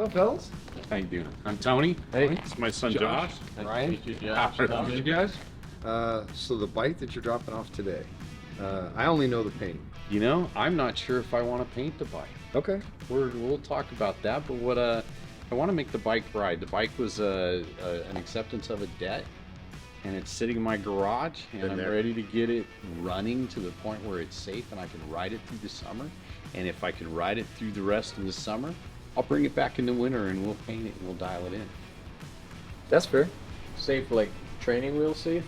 What's up, fellas? How you doing? I'm Tony. Hey. It's my son Josh. Ryan. How are you guys? So the bike that you're dropping off today, I only know the paint. You know, I'm not sure if I want to paint the bike. Okay. We'll talk about that, but what I want to make the bike ride. The bike was an acceptance of a debt, and it's sitting in my garage, and I'm ready to get it running to the point where it's safe and I can ride it through the summer. And if I can ride it through the rest of the summer, I'll bring it back in the winter and we'll paint it and we'll dial it in. That's fair. Safe, like training wheel safe?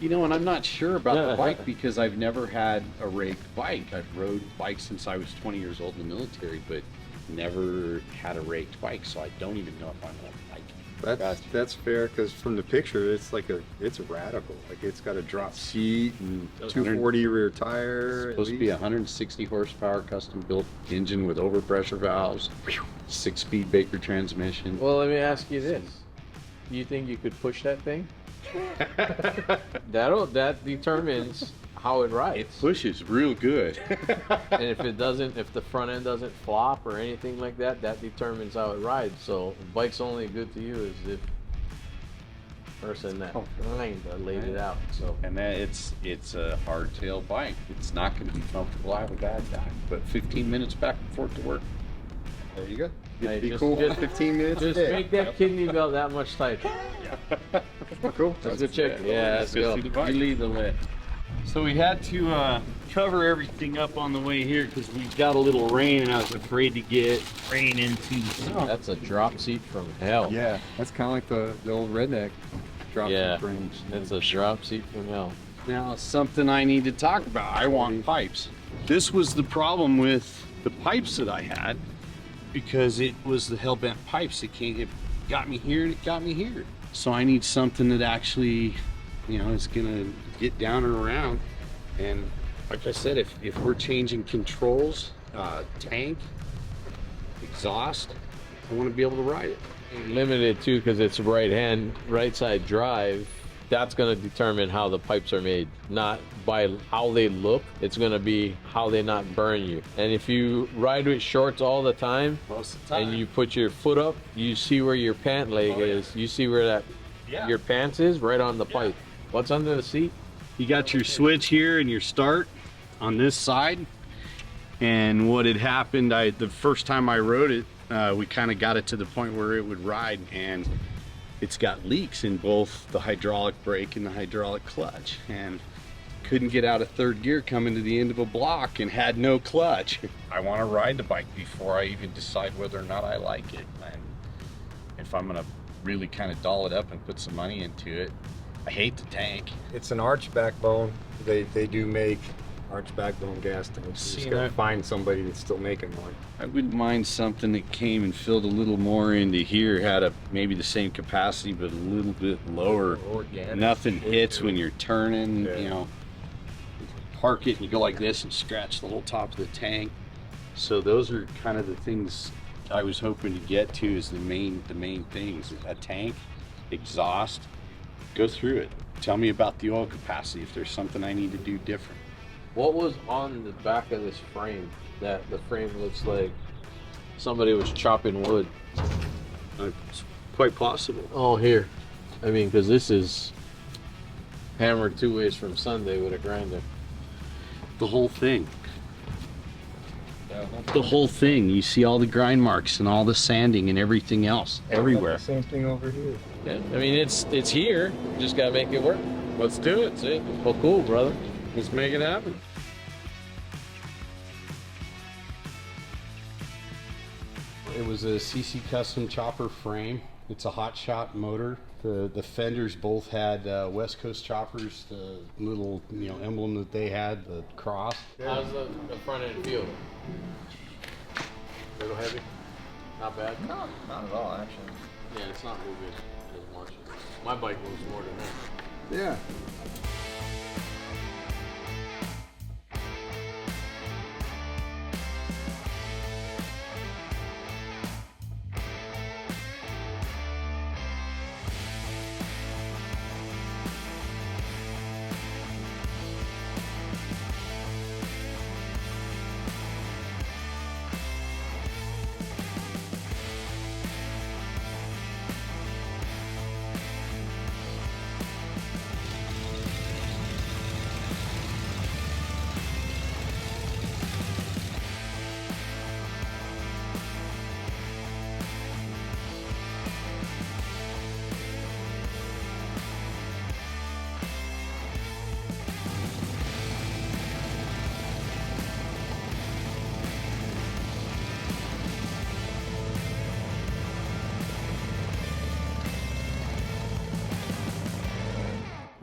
You know, and I'm not sure about the bike because I've never had a raked bike. I've rode bikes since I was 20 years old in the military, but never had a raked bike, so I don't even know if I'm going to like it. That's fair, because from the picture, it's a radical. Like, it's got a drop seat and 240 rear tire. Supposed to be 160 horsepower, custom built engine with overpressure valves, 6-speed Baker transmission. Well, let me ask you this: you think you could push that thing? That determines how it rides. It pushes real good. And if the front end doesn't flop or anything like that, that determines how it rides. So the bike's only good to you is if the person that laid it out. So And that it's a hardtail bike. It's not going to be comfortable. I have a bad back, but 15 minutes back and forth to work. There you go. Hey, Be cool. 15 minutes. just make that kidney belt that much tighter. Cool. Let's go check it. Yeah, let's go. You lead the way. So we had to cover everything up on the way here because we got a little rain and I was afraid to get rain into the snow. That's a drop seat from hell. Yeah, that's kind of like the old redneck drop frames. It's a drop seat from hell. Now, something I need to talk about. I want pipes. This was the problem with the pipes that I had because it was the hell-bent pipes. It got me here and it got me here. So I need something that actually, you know, is gonna get down and around. And like I said, if we're changing controls, tank, exhaust, I want to be able to ride it. Limited too because it's right side drive. That's going to determine how the pipes are made, not by how they look. It's going to be how they not burn you. And if you ride with shorts all the time, Most of the time. and you put your foot up, you see where your pant leg is. You see where your pants is right on the pipe. What's under the seat? You got your switch here and your start on this side. And what had happened, the first time I rode it, we kind of got it to the point where it would ride, and it's got leaks in both the hydraulic brake and the hydraulic clutch, and couldn't get out of third gear coming to the end of a block and had no clutch. I want to ride the bike before I even decide whether or not I like it. And if I'm going to really kind of doll it up and put some money into it, I hate the tank. It's an arch backbone. They do make arch backbone gas tanks. You just gotta find somebody that's still making one. I wouldn't mind something that came and filled a little more into here, had maybe the same capacity but a little bit lower. Organic. Nothing hits when you're turning, Yeah. you know. Park it and you go like this and scratch the whole top of the tank. So those are kind of the things I was hoping to get to, is the main things. A tank, exhaust, go through it. Tell me about the oil capacity if there's something I need to do different. What was on the back of this frame that the frame looks like somebody was chopping wood? It's quite possible. Oh, here. I mean, because this is hammered 2 ways from Sunday with a grinder. The whole thing. The whole thing. You see all the grind marks and all the sanding and everything else everywhere. Same thing over here. Yeah. I mean, it's here. Just gotta make it work. Let's do it. See? Well, cool, brother. Let's make it happen. It was a CC custom chopper frame. It's a hot shot motor. The fenders both had West Coast choppers, the little emblem that they had, the cross. How's the front end feel? A little heavy? Not bad? No, not at all, actually. Yeah, it's not moving as much. My bike moves more than that. Yeah.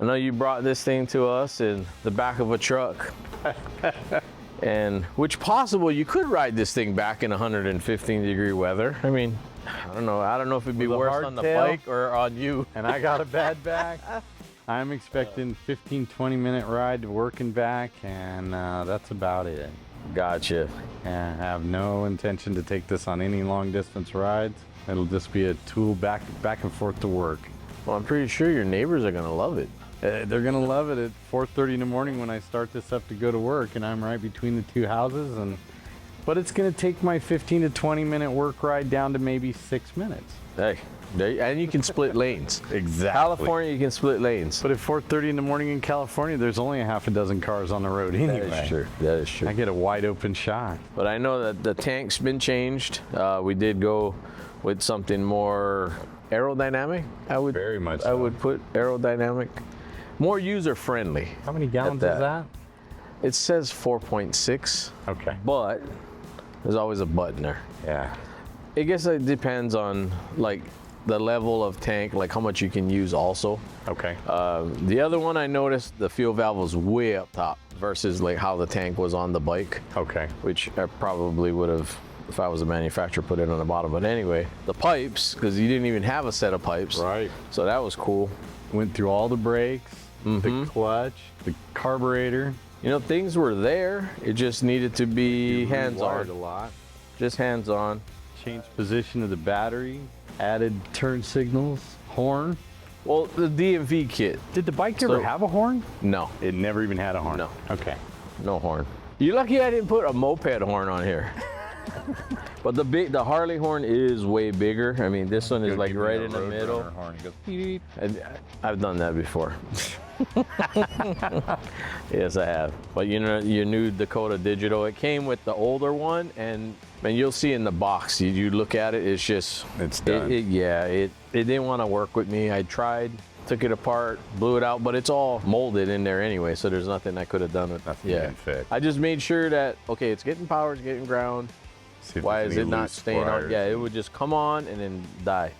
I know you brought this thing to us in the back of a truck. And which possible you could ride this thing back in 115-degree weather. I mean, I don't know if it'd be With a worse on the hardtail. bike or on you. And I got a bad back. I'm expecting 15-20 minute ride to work and back, and that's about it. Gotcha. And I have no intention to take this on any long distance rides. It'll just be a tool back and forth to work. Well, I'm pretty sure your neighbors are gonna love it. They're gonna love it at 4:30 in the morning when I start this up to go to work, and I'm right between the two houses. But it's gonna take my 15 to 20 minute work ride down to maybe 6 minutes. Hey, and you can split lanes. Exactly. California, you can split lanes. But at 4:30 in the morning in California, there's only a half a dozen cars on the road anyway. That is true. That is true. I get a wide open shot. But I know that the tank's been changed. We did go with something more aerodynamic. I would Very much I so. would put aerodynamic, more user friendly. How many gallons that. is that? It says 4.6, Okay. but there's always a but in there. Yeah. I guess it depends on like the level of tank, like how much you can use also. Okay. The other one I noticed the fuel valve was way up top versus like how the tank was on the bike, Okay. which I probably would have, if I was a manufacturer, put it on the bottom. But anyway, the pipes, because you didn't even have a set of pipes. Right. So that was cool. Went through all the brakes, the clutch, the carburetor. You know, things were there. It just needed to be Wired a hands-on. lot. Just hands-on. Changed position of the battery. Added turn signals. Horn. Well, the DMV kit, Did the bike So- ever have a horn? no, It never even had a horn. No. Okay. no horn. You're lucky I didn't put a moped horn on here. But the Harley horn is way bigger. I mean, this one is like right in the middle. Horn. It goes, beep. I've done that before. Yes, I have. But you know, your new Dakota Digital, it came with the older one, and you'll see in the box. You look at it, it's just It's done. It didn't want to work with me. I tried, took it apart, blew it out, but it's all molded in there anyway, so there's nothing I could have done with. Nothing can fit. I just made sure that okay, it's getting power, it's getting ground. See if Why there's is any it not loose staying on? wires. Yeah, it would just come on and then die.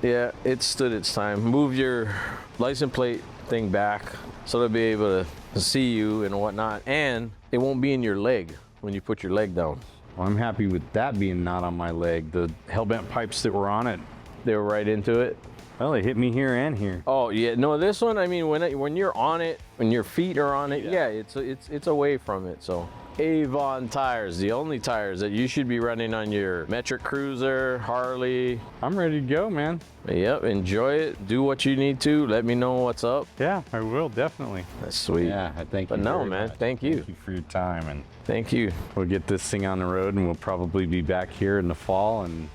Yeah, it stood its time. Move your license plate thing back so they'll be able to see you and whatnot, and it won't be in your leg when you put your leg down. Well, I'm happy with that being not on my leg. The hell-bent pipes that were on it, They were right into it. well, they hit me here and here. Oh yeah, no, this one. I mean, when you're on it, when your feet are on it, yeah, it's away from it. So Avon tires, the only tires that you should be running on your metric cruiser, Harley. I'm ready to go, man. Yep, enjoy it. Do what you need to. Let me know what's up. Yeah, I will, definitely. That's sweet. Yeah, I thank you. But no, very man, much. thank you. Thank you for your time, and Thank you. we'll get this thing on the road, and we'll probably be back here in the fall, and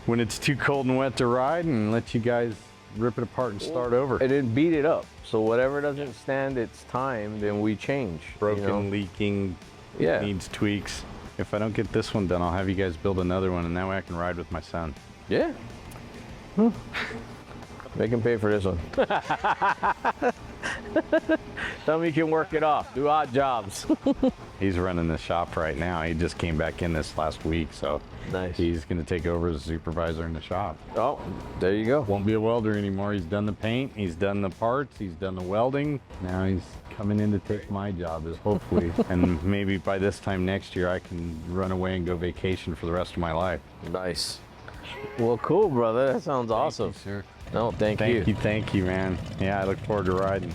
when it's too cold and wet to ride, and let you guys rip it apart and start over. And then beat it up. So whatever doesn't stand its time, then we change. Broken, You know? leaking, Yeah. needs tweaks. If I don't get this one done, I'll have you guys build another one, and that way I can ride with my son. Yeah. Make him pay for this one. Tell me you can work it off. Do odd jobs. He's running the shop right now. He just came back in this last week, so Nice. he's going to take over as a supervisor in the shop. Oh, there you go. Won't be a welder anymore. He's done the paint, he's done the parts, he's done the welding. Now he's coming in to take my job, is hopefully. And maybe by this time next year, I can run away and go vacation for the rest of my life. Nice. Well, cool, brother. That sounds awesome. Sir. No, thank you. Thank you, man. Yeah, I look forward to riding.